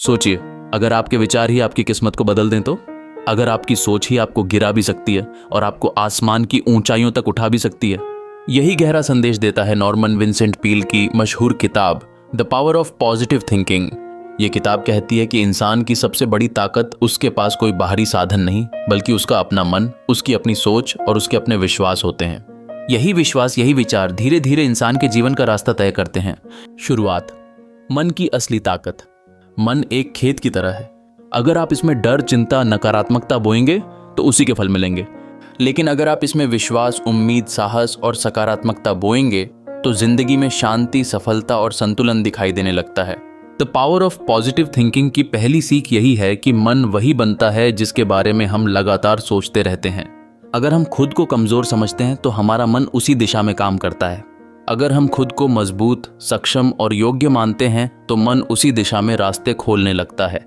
सोचिए, अगर आपके विचार ही आपकी किस्मत को बदल दें तो? अगर आपकी सोच ही आपको गिरा भी सकती है और आपको आसमान की ऊंचाइयों तक उठा भी सकती है। यही गहरा संदेश देता है नॉर्मन विंसेंट पील की मशहूर किताब the power of positive thinking. ये किताब कहती है कि इंसान की सबसे बड़ी ताकत उसके पास कोई बाहरी साधन नहीं, बल्कि उसका अपना मन, उसकी अपनी सोच और उसके अपने विश्वास होते हैं। यही विश्वास, यही विचार धीरे धीरे इंसान के जीवन का रास्ता तय करते हैं। शुरुआत। मन की असली ताकत। मन एक खेत की तरह है। अगर आप इसमें डर, चिंता, नकारात्मकता बोएंगे तो उसी के फल मिलेंगे। लेकिन अगर आप इसमें विश्वास, उम्मीद, साहस और सकारात्मकता बोएंगे तो जिंदगी में शांति, सफलता और संतुलन दिखाई देने लगता है। The power of positive thinking की पहली सीख यही है कि मन वही बनता है जिसके बारे में हम लगातार सोचते रहते हैं। अगर हम खुद को कमजोर समझते हैं तो हमारा मन उसी दिशा में काम करता है। अगर हम खुद को मजबूत, सक्षम और योग्य मानते हैं तो मन उसी दिशा में रास्ते खोलने लगता है।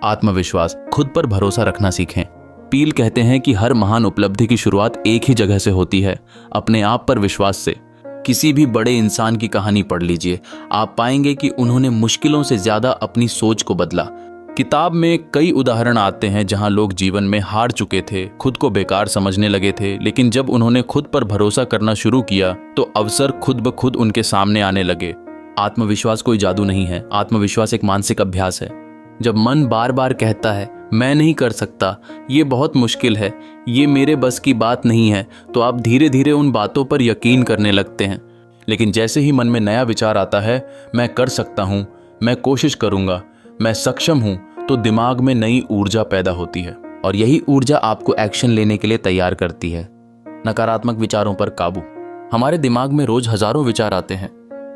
आत्मविश्वास। खुद पर भरोसा रखना सीखें। पील कहते हैं कि हर महान उपलब्धि की शुरुआत एक ही जगह से होती है, अपने आप पर विश्वास से। किसी भी बड़े इंसान की कहानी पढ़ लीजिए, आप पाएंगे कि उन्होंने मुश्किलों से ज्यादा अपनी सोच को बदला। किताब में कई उदाहरण आते हैं जहां लोग जीवन में हार चुके थे, खुद को बेकार समझने लगे थे, लेकिन जब उन्होंने खुद पर भरोसा करना शुरू किया तो अवसर खुद ब खुद उनके सामने आने लगे। आत्मविश्वास कोई जादू नहीं है, आत्मविश्वास एक मानसिक अभ्यास है। जब मन बार बार कहता है मैं नहीं कर सकता, ये बहुत मुश्किल है, ये मेरे बस की बात नहीं है, तो आप धीरे धीरे उन बातों पर यकीन करने लगते हैं। लेकिन जैसे ही मन में नया विचार आता है, मैं कर सकता हूँ, मैं कोशिश करूंगा, मैं सक्षम हूं, तो दिमाग में नई ऊर्जा पैदा होती है और यही ऊर्जा आपको एक्शन लेने के लिए तैयार करती है। नकारात्मक विचारों पर काबू। हमारे दिमाग में रोज हजारों विचार आते हैं,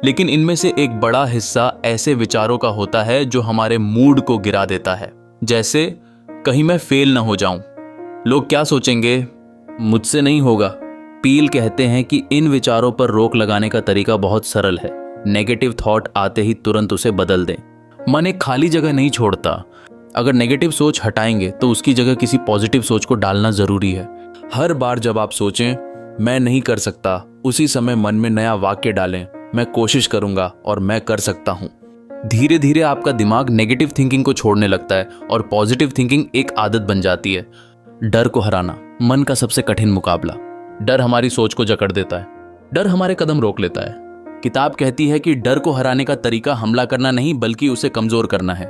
लेकिन इनमें से एक बड़ा हिस्सा ऐसे विचारों का होता है जो हमारे मूड को गिरा देता है। जैसे, कहीं मैं फेल ना हो जाऊं, लोग क्या सोचेंगे, मुझसे नहीं होगा। पील कहते हैं कि इन विचारों पर रोक लगाने का तरीका बहुत सरल है। नेगेटिव थॉट आते ही तुरंत उसे बदल दें। मन एक खाली जगह नहीं छोड़ता। अगर नेगेटिव सोच हटाएंगे तो उसकी जगह किसी पॉजिटिव सोच को डालना जरूरी है। हर बार जब आप सोचें मैं नहीं कर सकता, उसी समय मन में नया वाक्य डालें, मैं कोशिश करूंगा और मैं कर सकता हूं। धीरे धीरे आपका दिमाग नेगेटिव थिंकिंग को छोड़ने लगता है और पॉजिटिव थिंकिंग एक आदत बन जाती है। डर को हराना। मन का सबसे कठिन मुकाबला। डर हमारी सोच को जकड़ देता है, डर हमारे कदम रोक लेता है। किताब कहती है कि डर को हराने का तरीका हमला करना नहीं, बल्कि उसे कमजोर करना है।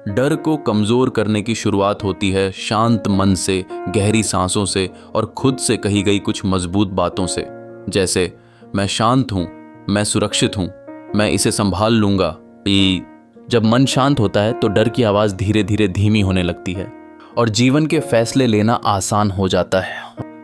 डर को कमजोर करने की शुरुआत होती है शांत मन से, गहरी सांसों से और खुद से कही गई कुछ मजबूत बातों से। जैसे, मैं शांत हूं, मैं सुरक्षित हूं, मैं इसे संभाल लूंगा। जब मन शांत होता है तो डर की आवाज धीरे धीरे धीमी होने लगती है और जीवन के फैसले लेना आसान हो जाता है।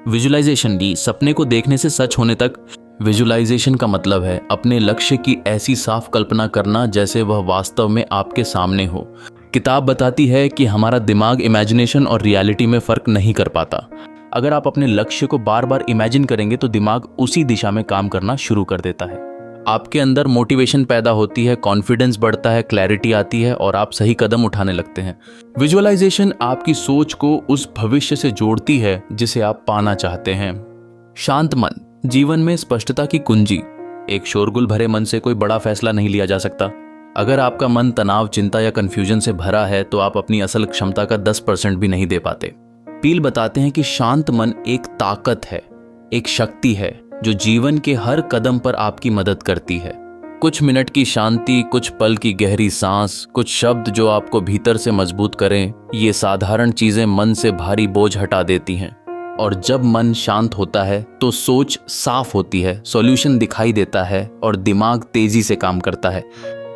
विजुअलाइजेशन डी। सपने को देखने से सच होने तक। विजुअलाइजेशन का मतलब है अपने लक्ष्य की ऐसी साफ कल्पना करना जैसे वह वास्तव में आपके सामने हो। किताब बताती है कि हमारा दिमाग इमेजिनेशन और रियलिटी में फर्क नहीं कर पाता। अगर आप अपने लक्ष्य को बार बार इमेजिन करेंगे तो दिमाग उसी दिशा में काम करना शुरू कर देता है। आपके अंदर मोटिवेशन पैदा होती है, कॉन्फिडेंस बढ़ता है, क्लैरिटी आती है और आप सही कदम उठाने लगते हैं। विजुअलाइजेशन आपकी सोच को उस भविष्य से जोड़ती है जिसे आप पाना चाहते हैं। शांत मन। जीवन में स्पष्टता की कुंजी। एक शोरगुल भरे मन से कोई बड़ा फैसला नहीं लिया जा सकता। अगर आपका मन तनाव, चिंता या कंफ्यूजन से भरा है तो आप अपनी असल क्षमता का 10% भी नहीं दे पाते। पील बताते हैं कि शांत मन एक ताकत है, एक शक्ति है जो जीवन के हर कदम पर आपकी मदद करती है। कुछ मिनट की शांति, कुछ पल की गहरी सांस, कुछ शब्द जो आपको भीतर से मजबूत करें, ये साधारण चीजें मन से भारी बोझ हटा देती हैं। और जब मन शांत होता है तो सोच साफ होती है, सॉल्यूशन दिखाई देता है और दिमाग तेजी से काम करता है।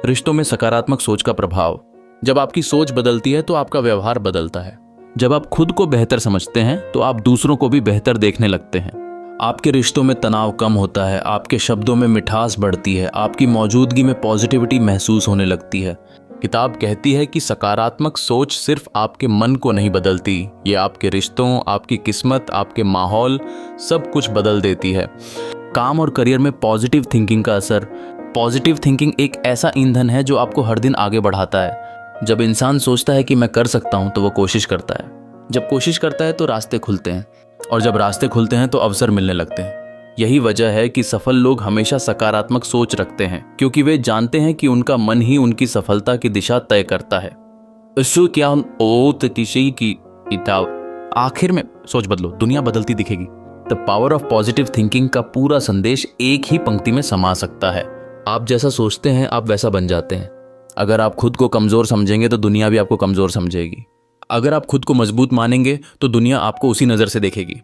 रिश्तों में सकारात्मक सोच का प्रभाव। जब आपकी सोच बदलती है तो आपका व्यवहार बदलता है। जब आप खुद को बेहतर समझते हैं तो आप दूसरों को भी बेहतर देखने लगते हैं। आपके रिश्तों में तनाव कम होता है, आपके शब्दों में मिठास बढ़ती है, आपकी मौजूदगी में पॉजिटिविटी महसूस होने लगती है। किताब कहती है कि सकारात्मक सोच सिर्फ आपके मन को नहीं बदलती, ये आपके रिश्तों, आपकी किस्मत, आपके माहौल सब कुछ बदल देती है। काम और करियर में पॉजिटिव थिंकिंग का असर। पॉजिटिव थिंकिंग एक ऐसा ईंधन है जो आपको हर दिन आगे बढ़ाता है। जब इंसान सोचता है कि मैं कर सकता हूं तो वो कोशिश करता है। जब कोशिश करता है तो रास्ते खुलते हैं और जब रास्ते खुलते हैं तो अवसर मिलने लगते हैं। यही वजह है कि सफल लोग हमेशा सकारात्मक सोच रखते हैं, क्योंकि वे जानते हैं कि उनका मन ही उनकी सफलता की दिशा तय करता है। सो क्या ओ ततिशी की किताब। आखिर में सोच बदलो, दुनिया बदलती दिखेगी। The power of positive thinking का पूरा संदेश एक ही पंक्ति में समा सकता है। आप जैसा सोचते हैं आप वैसा बन जाते हैं। अगर आप खुद को कमजोर समझेंगे तो दुनिया भी आपको कमजोर समझेगी। अगर आप खुद को मजबूत मानेंगे तो दुनिया आपको उसी नजर से देखेगी।